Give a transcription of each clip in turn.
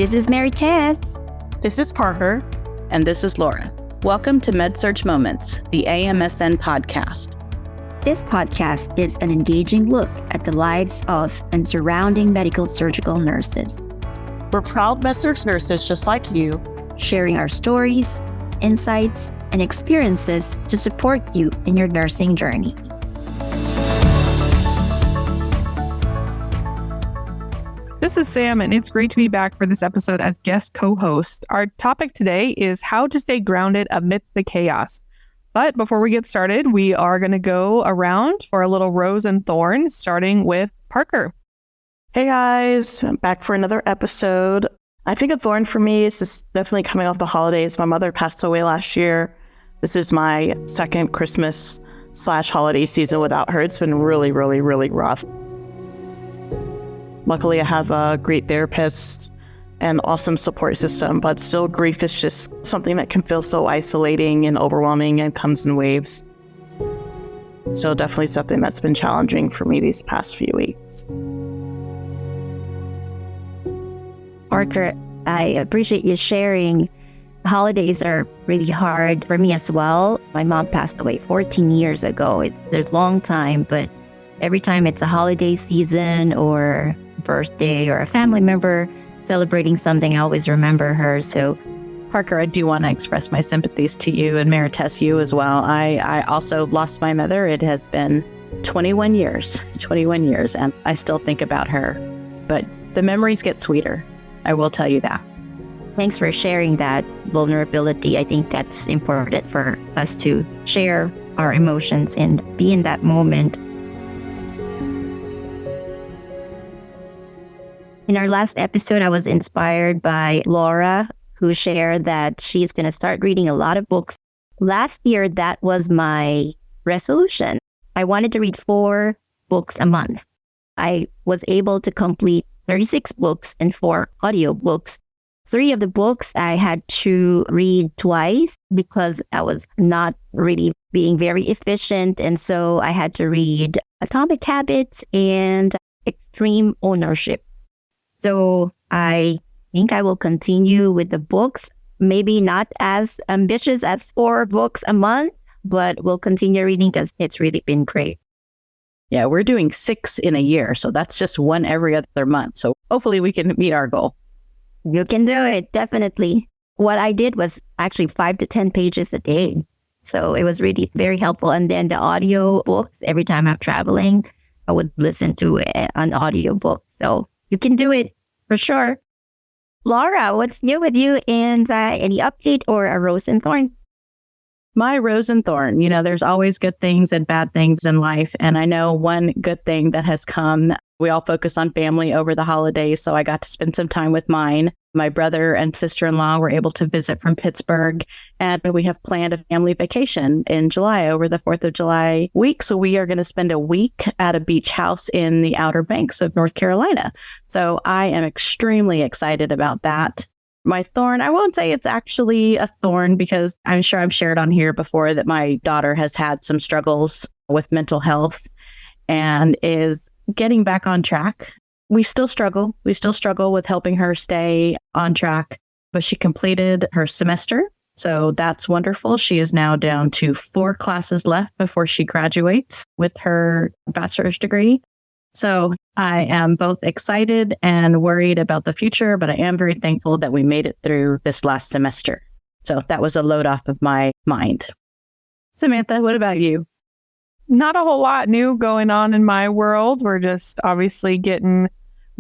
This is Maritess. This is Parker. And this is Laura. Welcome to med-surg Moments, the AMSN podcast. This podcast is an engaging look at the lives of and surrounding medical surgical nurses. We're proud med-surg nurses just like you, sharing our stories, insights, and experiences to support you in your nursing journey. This is Sam, and it's great to be back for this episode as guest co-host. Our topic today is how to stay grounded amidst the chaos. But before we get started, we are going to go around for a little rose and thorn, starting with Parker. Hey guys, I'm back for another episode. I think a thorn for me is just definitely coming off the holidays. My mother passed away last year. This is my second Christmas/holiday season without her. It's been really, really, really rough. Luckily, I have a great therapist and awesome support system, but still grief is just something that can feel so isolating and overwhelming and comes in waves. So definitely something that's been challenging for me these past few weeks. Parker, I appreciate you sharing. Holidays are really hard for me as well. My mom passed away 14 years ago. It's a long time, but every time it's a holiday season or birthday or a family member celebrating something, I always remember her. So, Parker, I do want to express my sympathies to you and Maritess, you as well. I also lost my mother. It has been 21 years, and I still think about her. But the memories get sweeter. I will tell you that. Thanks for sharing that vulnerability. I think that's important for us to share our emotions and be in that moment. In our last episode, I was inspired by Laura, who shared that she's going to start reading a lot of books. Last year, that was my resolution. I wanted to read 4 books a month. I was able to complete 36 books and 4 audiobooks. 3 of the books I had to read twice because I was not really being very efficient. And so I had to read Atomic Habits and Extreme Ownership. So I think I will continue with the books, maybe not as ambitious as 4 books a month, but we'll continue reading because it's really been great. Yeah, we're doing 6 in a year, so that's just 1 every other month. So hopefully we can meet our goal. You can do it, definitely. What I did was actually 5 to 10 pages a day. So it was really very helpful. And then the audio books, every time I'm traveling, I would listen to an audio book. So you can do it for sure. Laura, what's new with you, and any update or a rose and thorn? My rose and thorn, there's always good things and bad things in life. And I know one good thing that has come, we all focus on family over the holidays. So I got to spend some time with mine. My brother and sister-in-law were able to visit from Pittsburgh, and we have planned a family vacation in July over the 4th of July week. So we are going to spend a week at a beach house in the Outer Banks of North Carolina. So I am extremely excited about that. My thorn, I won't say it's actually a thorn because I'm sure I've shared on here before that my daughter has had some struggles with mental health and is getting back on track. We still struggle. We still struggle with helping her stay on track, but she completed her semester. So that's wonderful. She is now down to 4 classes left before she graduates with her bachelor's degree. So I am both excited and worried about the future, but I am very thankful that we made it through this last semester. So that was a load off of my mind. Samantha, what about you? Not a whole lot new going on in my world. We're just obviously getting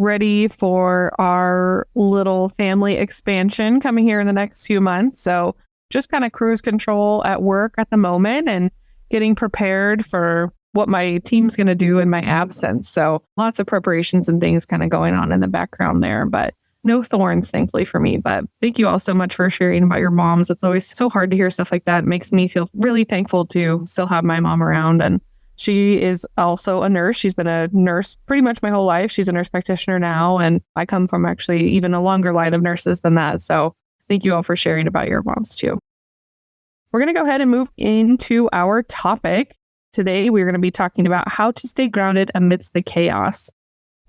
ready for our little family expansion coming here in the next few months. So just kind of cruise control at work at the moment and getting prepared for what my team's going to do in my absence. So lots of preparations and things kind of going on in the background there, but no thorns, thankfully, for me. But thank you all so much for sharing about your moms. It's always so hard to hear stuff like that. It makes me feel really thankful to still have my mom around. And she is also a nurse. She's been a nurse pretty much my whole life. She's a nurse practitioner now. And I come from actually even a longer line of nurses than that. So thank you all for sharing about your moms too. We're going to go ahead and move into our topic. Today, we're going to be talking about how to stay grounded amidst the chaos.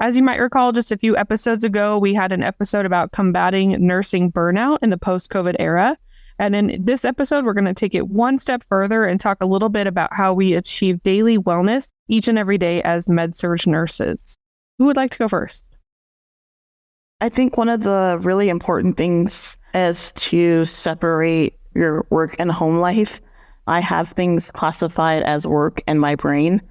As you might recall, just a few episodes ago, we had an episode about combating nursing burnout in the post-COVID era. And in this episode, we're going to take it one step further and talk a little bit about how we achieve daily wellness each and every day as med-surg nurses. Who would like to go first? I think one of the really important things is to separate your work and home life. I have things classified as work in my brain.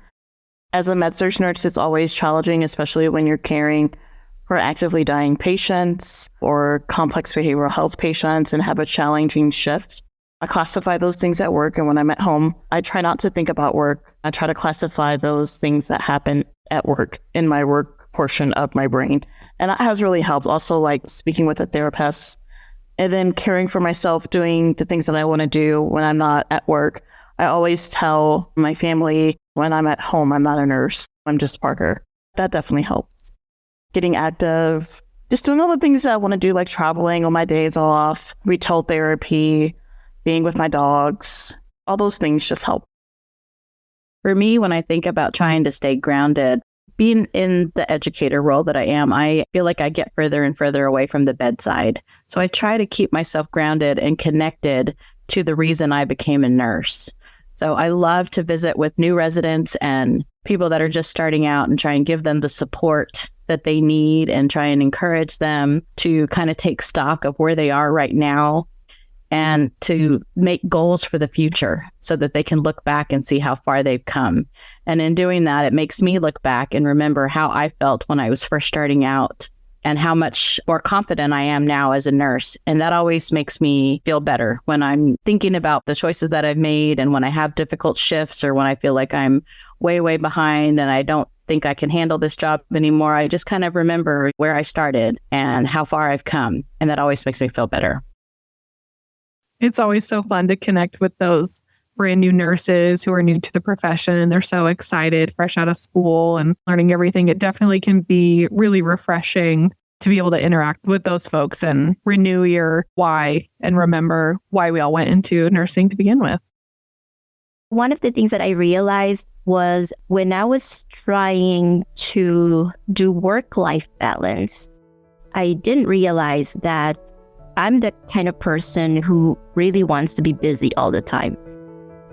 As a med-surg nurse, it's always challenging, especially when you're caring for actively dying patients or complex behavioral health patients and have a challenging shift. I classify those things at work, and when I'm at home, I try not to think about work. I try to classify those things that happen at work in my work portion of my brain. And that has really helped. Also, like speaking with a therapist and then caring for myself, doing the things that I want to do when I'm not at work. I always tell my family when I'm at home, I'm not a nurse. I'm just Parker. That definitely helps. Getting active, just doing all the things that I want to do, like traveling on my days off, retail therapy, being with my dogs. All those things just help. For me, when I think about trying to stay grounded, being in the educator role that I am, I feel like I get further and further away from the bedside. So I try to keep myself grounded and connected to the reason I became a nurse. So I love to visit with new residents and people that are just starting out and try and give them the support that they need and try and encourage them to kind of take stock of where they are right now and to make goals for the future so that they can look back and see how far they've come. And in doing that, it makes me look back and remember how I felt when I was first starting out and how much more confident I am now as a nurse. And that always makes me feel better when I'm thinking about the choices that I've made and when I have difficult shifts or when I feel like I'm way, way behind and I don't think I can handle this job anymore. I just kind of remember where I started and how far I've come. And that always makes me feel better. It's always so fun to connect with those brand new nurses who are new to the profession. They're so excited, fresh out of school and learning everything. It definitely can be really refreshing to be able to interact with those folks and renew your why and remember why we all went into nursing to begin with. One of the things that I realized was when I was trying to do work-life balance, I didn't realize that I'm the kind of person who really wants to be busy all the time.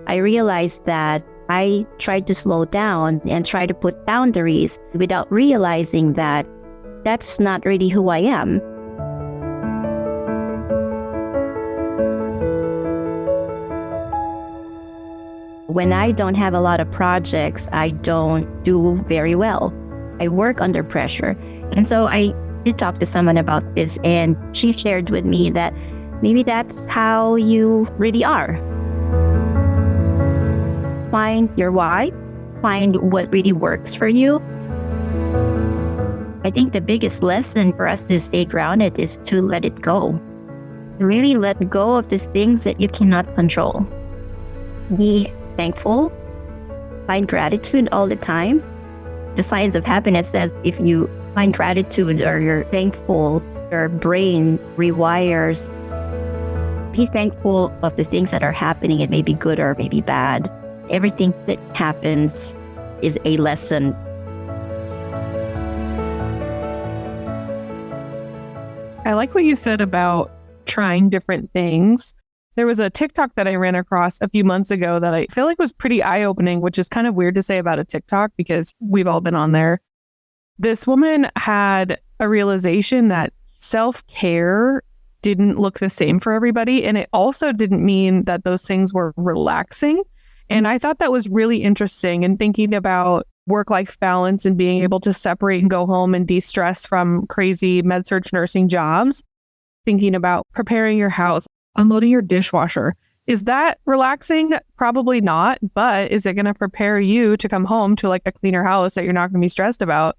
I realized that I tried to slow down and try to put boundaries without realizing that that's not really who I am. When I don't have a lot of projects, I don't do very well. I work under pressure. And so I did talk to someone about this, and she shared with me that maybe that's how you really are. Find your why, find what really works for you. I think the biggest lesson for us to stay grounded is to let it go. Really let go of these things that you cannot control. Be thankful, find gratitude all the time. The science of happiness says if you find gratitude or you're thankful, your brain rewires. Be thankful of the things that are happening. It may be good or it may be bad. Everything that happens is a lesson. I like what you said about trying different things. There was a TikTok that I ran across a few months ago that I feel like was pretty eye-opening, which is kind of weird to say about a TikTok because we've all been on there. This woman had a realization that self-care didn't look the same for everybody. And it also didn't mean that those things were relaxing. And I thought that was really interesting in thinking about work-life balance and being able to separate and go home and de-stress from crazy med-surg nursing jobs. Thinking about preparing your house, unloading your dishwasher. Is that relaxing? Probably not. But is it going to prepare you to come home to like a cleaner house that you're not going to be stressed about?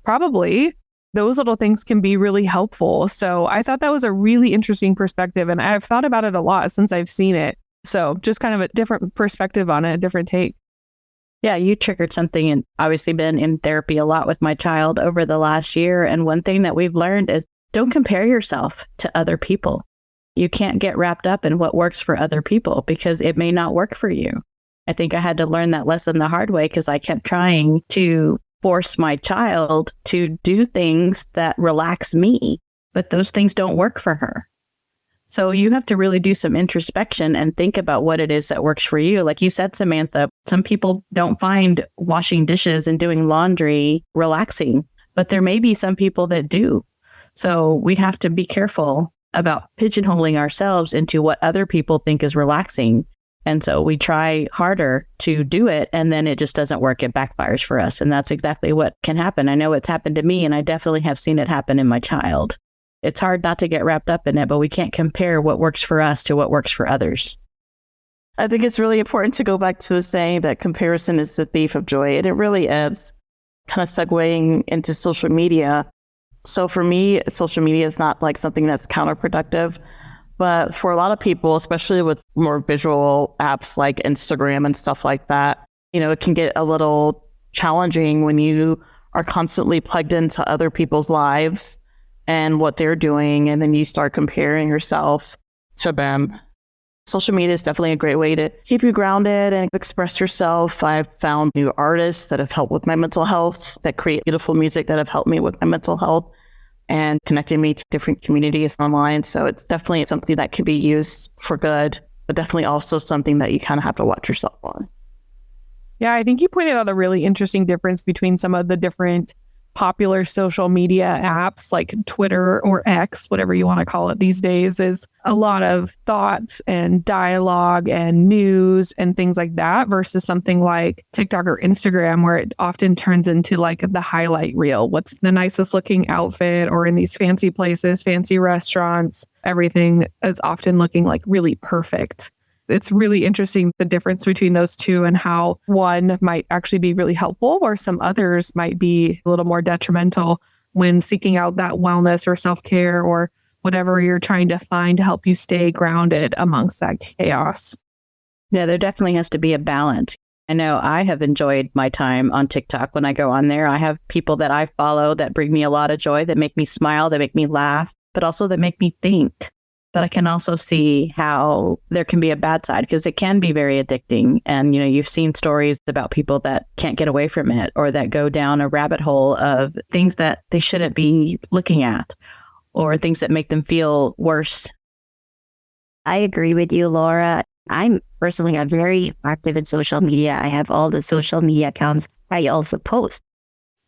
Probably. Those little things can be really helpful. So I thought that was a really interesting perspective. And I've thought about it a lot since I've seen it. So just kind of a different perspective on it, a different take. Yeah, you triggered something, and obviously been in therapy a lot with my child over the last year. And one thing that we've learned is don't compare yourself to other people. You can't get wrapped up in what works for other people because it may not work for you. I think I had to learn that lesson the hard way because I kept trying to force my child to do things that relax me, but those things don't work for her. So you have to really do some introspection and think about what it is that works for you. Like you said, Samantha, some people don't find washing dishes and doing laundry relaxing, but there may be some people that do. So we have to be careful about pigeonholing ourselves into what other people think is relaxing. And so we try harder to do it, and then it just doesn't work. It backfires for us. And that's exactly what can happen. I know it's happened to me, and I definitely have seen it happen in my child. It's hard not to get wrapped up in it, but we can't compare what works for us to what works for others. I think it's really important to go back to the saying that comparison is the thief of joy. And it really is. Kind of segueing into social media. So for me, social media is not like something that's counterproductive. But for a lot of people, especially with more visual apps like Instagram and stuff like that, it can get a little challenging when you are constantly plugged into other people's lives and what they're doing, and then you start comparing yourself to them. Social media is definitely a great way to keep you grounded and express yourself. I've found new artists that have helped with my mental health, that create beautiful music that have helped me with my mental health and connected me to different communities online. So it's definitely something that can be used for good, but definitely also something that you kind of have to watch yourself on. Yeah, I think you pointed out a really interesting difference between some of the different popular social media apps like Twitter or X, whatever you want to call it these days, is a lot of thoughts and dialogue and news and things like that versus something like TikTok or Instagram, where it often turns into like the highlight reel. What's the nicest looking outfit, or in these fancy places, fancy restaurants, everything is often looking like really perfect. It's really interesting, the difference between those two and how one might actually be really helpful or some others might be a little more detrimental when seeking out that wellness or self-care or whatever you're trying to find to help you stay grounded amongst that chaos. Yeah, there definitely has to be a balance. I know I have enjoyed my time on TikTok. When I go on there, I have people that I follow that bring me a lot of joy, that make me smile, that make me laugh, but also that make me think. But I can also see how there can be a bad side, because it can be very addicting. And, you've seen stories about people that can't get away from it, or that go down a rabbit hole of things that they shouldn't be looking at, or things that make them feel worse. I agree with you, Laura. I'm personally very active in social media. I have all the social media accounts. I also post.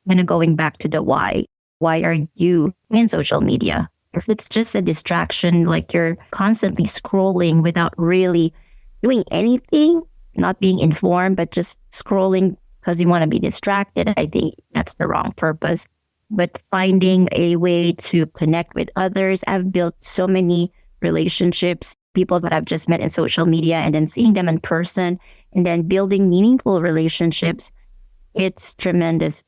And going back to the why are you in social media? If it's just a distraction, like you're constantly scrolling without really doing anything, not being informed, but just scrolling because you want to be distracted, I think that's the wrong purpose. But finding a way to connect with others, I've built so many relationships, people that I've just met in social media, and then seeing them in person, and then building meaningful relationships. It's tremendous.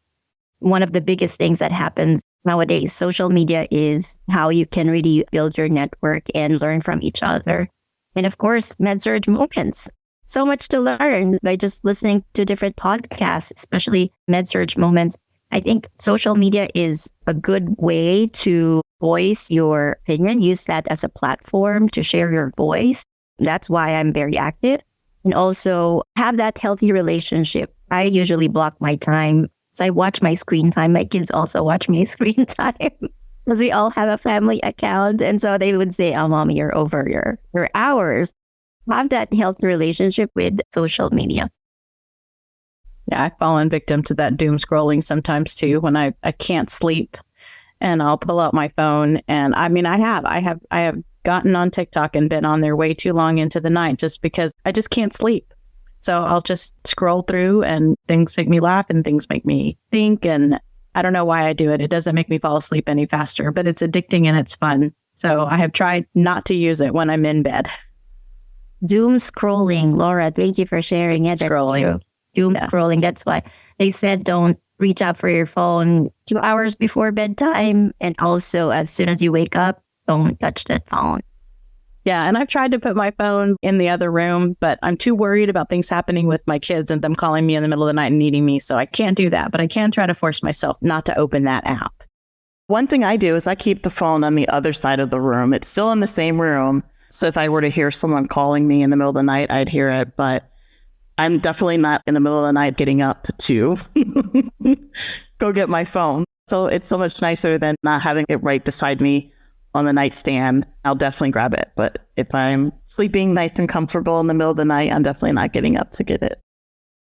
One of the biggest things that happens nowadays, social media, is how you can really build your network and learn from each other. And of course, med-surg moments. So much to learn by just listening to different podcasts, especially med-surg moments. I think social media is a good way to voice your opinion. Use that as a platform to share your voice. That's why I'm very active. And also have that healthy relationship. I usually block my time. So I watch my screen time. My kids also watch my screen time because we all have a family account. And so they would say, oh, Mommy, you're over your hours. Have that healthy relationship with social media. Yeah, I've fallen victim to that doom scrolling sometimes too, when I can't sleep and I'll pull out my phone. And I mean, I have gotten on TikTok and been on there way too long into the night just because I just can't sleep. So I'll just scroll through and things make me laugh and things make me think. And I don't know why I do it. It doesn't make me fall asleep any faster, but it's addicting and it's fun. So I have tried not to use it when I'm in bed. Doom scrolling. Laura, thank you for sharing it. Scrolling. Doom scrolling. That's why they said don't reach out for your phone 2 hours before bedtime. And also, as soon as you wake up, don't touch that phone. Yeah, and I've tried to put my phone in the other room, but I'm too worried about things happening with my kids and them calling me in the middle of the night and needing me. So I can't do that, but I can try to force myself not to open that app. One thing I do is I keep the phone on the other side of the room. It's still in the same room. So if I were to hear someone calling me in the middle of the night, I'd hear it. But I'm definitely not in the middle of the night getting up to go get my phone. So it's so much nicer than not having it right beside me on the nightstand. I'll definitely grab it. But if I'm sleeping nice and comfortable in the middle of the night, I'm definitely not getting up to get it.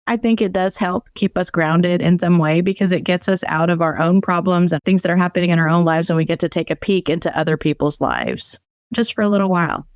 I think it does help keep us grounded in some way because it gets us out of our own problems and things that are happening in our own lives, and we get to take a peek into other people's lives just for a little while.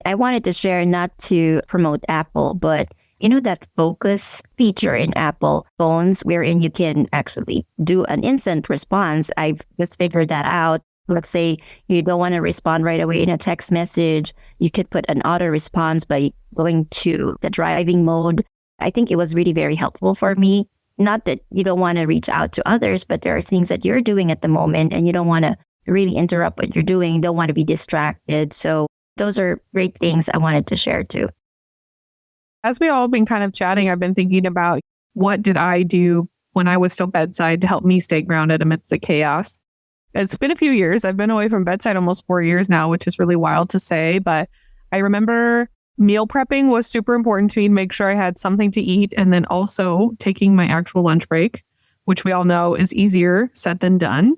I wanted to share, not to promote Apple, but you know that focus feature in Apple phones wherein you can actually do an instant response. I've just figured that out. Let's say you don't want to respond right away in a text message. You could put an auto response by going to the driving mode. I think it was really very helpful for me. Not that you don't want to reach out to others, but there are things that you're doing at the moment and you don't want to really interrupt what you're doing. You don't want to be distracted. So those are great things I wanted to share too. As we all have been kind of chatting, I've been thinking about what did I do when I was still bedside to help me stay grounded amidst the chaos. It's been a few years. I've been away from bedside almost 4 years now, which is really wild to say. But I remember meal prepping was super important to me to make sure I had something to eat, and then also taking my actual lunch break, which we all know is easier said than done.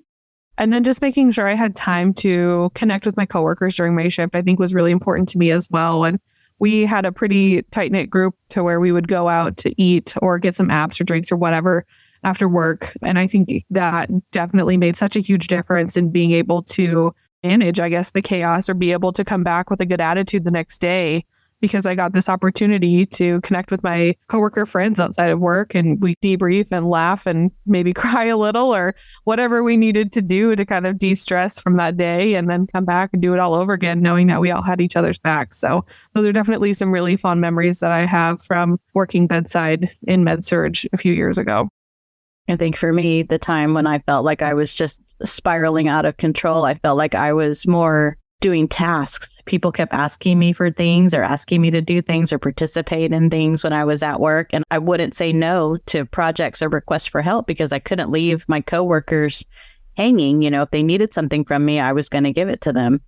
And then just making sure I had time to connect with my coworkers during my shift, I think was really important to me as well. And we had a pretty tight-knit group to where we would go out to eat or get some apps or drinks or whatever after work. And I think that definitely made such a huge difference in being able to manage, I guess, the chaos or be able to come back with a good attitude the next day, because I got this opportunity to connect with my coworker friends outside of work, and we debrief and laugh and maybe cry a little or whatever we needed to do to kind of de-stress from that day, and then come back and do it all over again, knowing that we all had each other's backs. So those are definitely some really fond memories that I have from working bedside in med-surg a few years ago. I think for me, the time when I felt like I was just spiraling out of control, I felt like I was more doing tasks. People kept asking me for things or asking me to do things or participate in things when I was at work. And I wouldn't say no to projects or requests for help because I couldn't leave my coworkers hanging. You know, if they needed something from me, I was going to give it to them.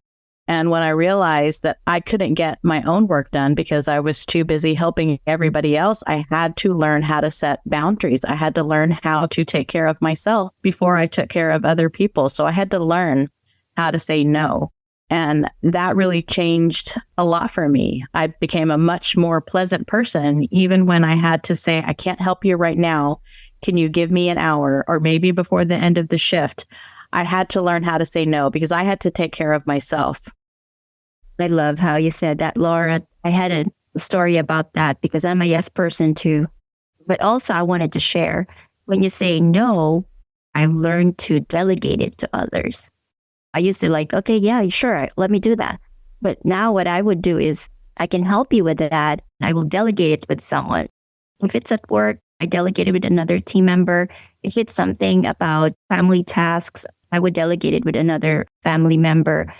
And when I realized that I couldn't get my own work done because I was too busy helping everybody else, I had to learn how to set boundaries. I had to learn how to take care of myself before I took care of other people. So I had to learn how to say no. And that really changed a lot for me. I became a much more pleasant person, even when I had to say, I can't help you right now. Can you give me an hour or maybe before the end of the shift? I had to learn how to say no because I had to take care of myself. I love how you said that, Laura. I had a story about that because I'm a yes person too. But also I wanted to share, when you say no, I've learned to delegate it to others. I used to like, okay, yeah, sure, let me do that. But now what I would do is I can help you with that. I will delegate it with someone. If it's at work, I delegate it with another team member. If it's something about family tasks, I would delegate it with another family member.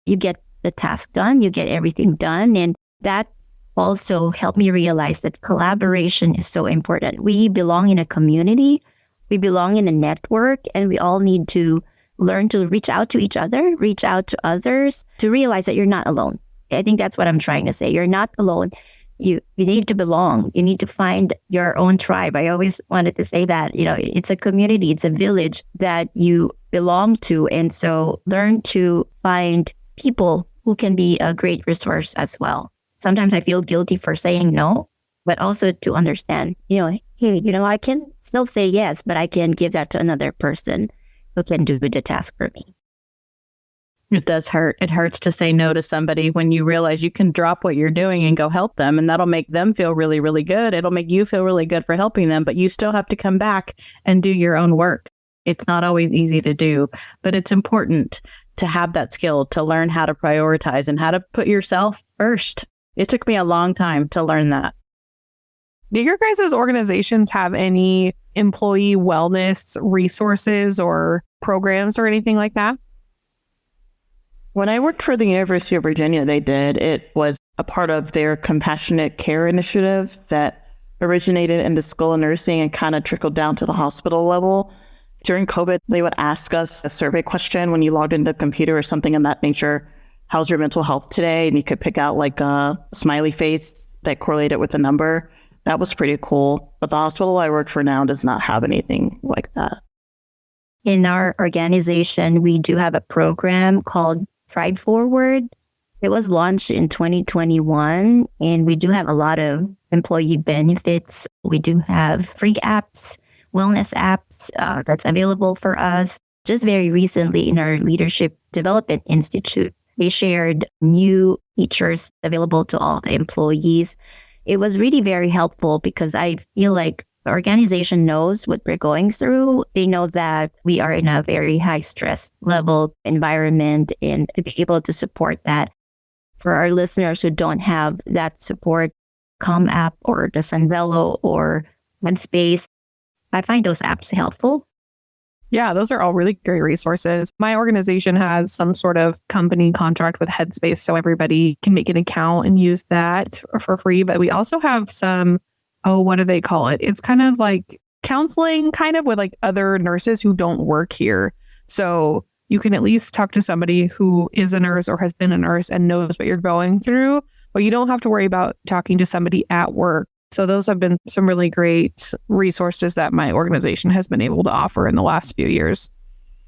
You get the task done, you get everything done. And that also helped me realize that collaboration is so important. We belong in a community, we belong in a network, and we all need to learn to reach out to each other, reach out to others, to realize that you're not alone. I think that's what I'm trying to say. You're not alone. You need to belong. You need to find your own tribe. I always wanted to say that, you know, it's a community, it's a village that you belong to. And so learn to find people who can be a great resource as well. Sometimes I feel guilty for saying no, but also to understand, you know, hey, you know, I can still say yes, but I can give that to another person who can do the task for me. It does hurt. It hurts to say no to somebody when you realize you can drop what you're doing and go help them. And that'll make them feel really, really good. It'll make you feel really good for helping them, but you still have to come back and do your own work. It's not always easy to do, but it's important to have that skill to learn how to prioritize and how to put yourself first. It took me a long time to learn that. Do your guys' organizations have any employee wellness resources or programs or anything like that? When I worked for the University of Virginia, they did. It was a part of their compassionate care initiative that originated in the School of Nursing and kind of trickled down to the hospital level. During COVID, they would ask us a survey question when you logged into the computer or something of that nature. How's your mental health today? And you could pick out like a smiley face that correlated with the number. That was pretty cool. But the hospital I work for now does not have anything like that. In our organization, we do have a program called Thrive Forward. It was launched in 2021, and we do have a lot of employee benefits. We do have free apps, wellness apps that's available for us. Just very recently in our Leadership Development Institute, they shared new features available to all the employees. It was really very helpful because I feel like the organization knows what we're going through. They know that we are in a very high stress level environment, and to be able to support that. For our listeners who don't have that support, Calm app or the Sunvelo or Headspace, I find those apps helpful. Yeah, those are all really great resources. My organization has some sort of company contract with Headspace, so everybody can make an account and use that for free. But we also have some, what do they call it? It's kind of like counseling, kind of with like other nurses who don't work here. So you can at least talk to somebody who is a nurse or has been a nurse and knows what you're going through, but you don't have to worry about talking to somebody at work. So those have been some really great resources that my organization has been able to offer in the last few years.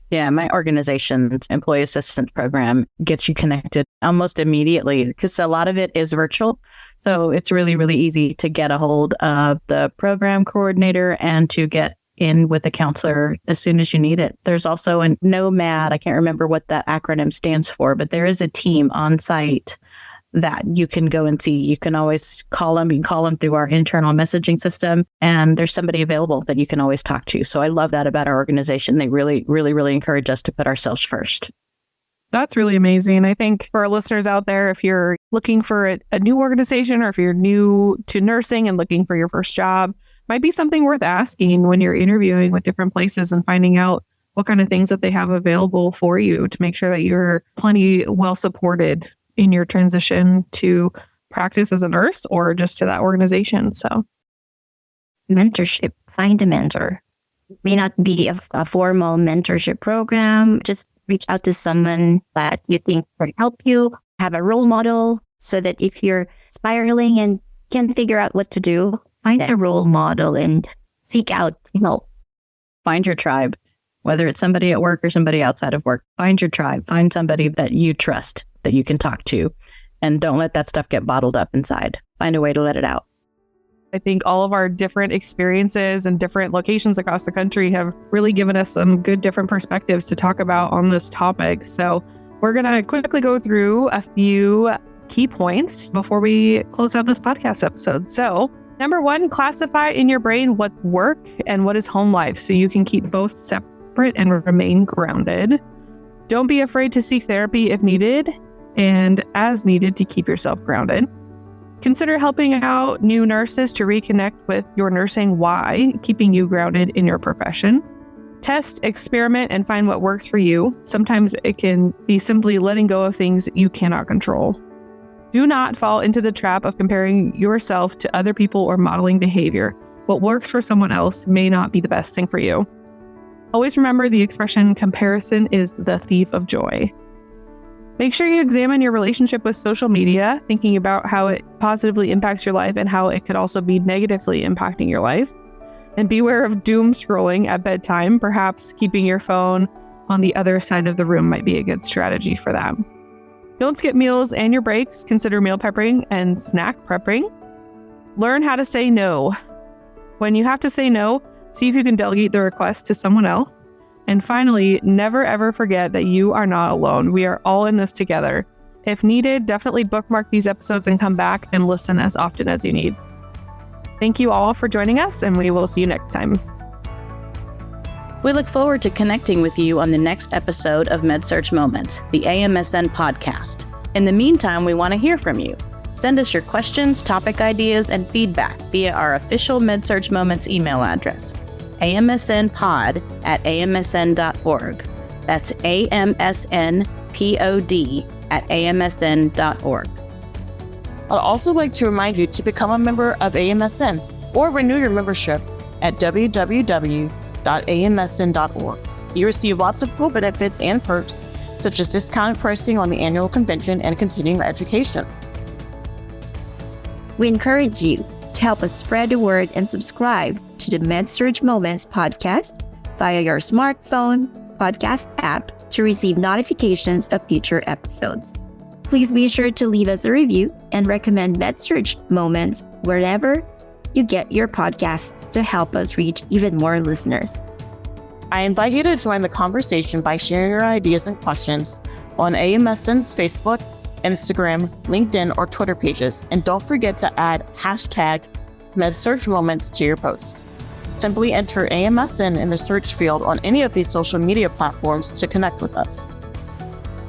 Yeah, my organization's employee assistance program gets you connected almost immediately because a lot of it is virtual. So it's really, really easy to get a hold of the program coordinator and to get in with a counselor as soon as you need it. There's also a NOMAD. I can't remember what that acronym stands for, but there is a team on site that you can go and see. You can always call them. You can call them through our internal messaging system, and there's somebody available that you can always talk to. So I love that about our organization. They really, really, really encourage us to put ourselves first. That's really amazing. I think for our listeners out there, if you're looking for a new organization or if you're new to nursing and looking for your first job, might be something worth asking when you're interviewing with different places and finding out what kind of things that they have available for you to make sure that you're plenty well supported in your transition to practice as a nurse or just to that organization. So Mentorship, find a mentor. It may not be a formal mentorship program. Just reach out to someone that you think can help you, have a role model so that if you're spiraling and can't figure out what to do, find a role model and seek out help. Find your tribe, whether it's somebody at work or somebody outside of work. Find your tribe. Find somebody that you trust, that you can talk to, and don't let that stuff get bottled up inside. Find a way to let it out. I think all of our different experiences and different locations across the country have really given us some good different perspectives to talk about on this topic. So we're going to quickly go through a few key points before we close out this podcast episode. So number one, classify in your brain what's work and what is home life so you can keep both separate and remain grounded. Don't be afraid to seek therapy if needed and as needed to keep yourself grounded. Consider helping out new nurses to reconnect with your nursing why, keeping you grounded in your profession. Test, experiment, and find what works for you. Sometimes it can be simply letting go of things you cannot control. Do not fall into the trap of comparing yourself to other people or modeling behavior. What works for someone else may not be the best thing for you. Always remember the expression, comparison is the thief of joy. Make sure you examine your relationship with social media, thinking about how it positively impacts your life and how it could also be negatively impacting your life. And beware of doom scrolling at bedtime. Perhaps keeping your phone on the other side of the room might be a good strategy for that. Don't skip meals and your breaks. Consider meal prepping and snack prepping. Learn how to say no. When you have to say no, see if you can delegate the request to someone else. And finally, never ever forget that you are not alone. We are all in this together. If needed, definitely bookmark these episodes and come back and listen as often as you need. Thank you all for joining us, and we will see you next time. We look forward to connecting with you on the next episode of med-surg Moments, the AMSN podcast. In the meantime, we want to hear from you. Send us your questions, topic ideas, and feedback via our official med-surg Moments email address, amsnpod@amsn.org. That's amsnpod@amsn.org. I'd also like to remind you to become a member of AMSN or renew your membership at www.amsn.org. You receive lots of cool benefits and perks, such as discounted pricing on the annual convention and continuing education. We encourage you to help us spread the word and subscribe to the med-surg Moments podcast via your smartphone podcast app to receive notifications of future episodes. Please be sure to leave us a review and recommend med-surg Moments wherever you get your podcasts to help us reach even more listeners. I invite you to join the conversation by sharing your ideas and questions on AMSN's Facebook, Instagram, LinkedIn, or Twitter pages. And don't forget to add hashtag med-surg Moments to your post. Simply enter AMSN in the search field on any of these social media platforms to connect with us.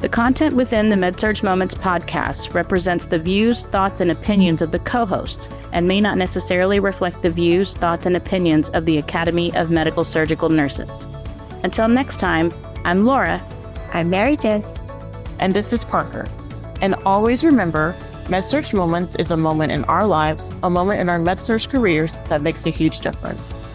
The content within the med-surg Moments podcast represents the views, thoughts, and opinions of the co-hosts and may not necessarily reflect the views, thoughts, and opinions of the Academy of Medical Surgical Nurses. Until next time, I'm Laura. I'm Maritess. And this is Parker. And always remember, med-surg Moments is a moment in our lives, a moment in our med-surg careers that makes a huge difference.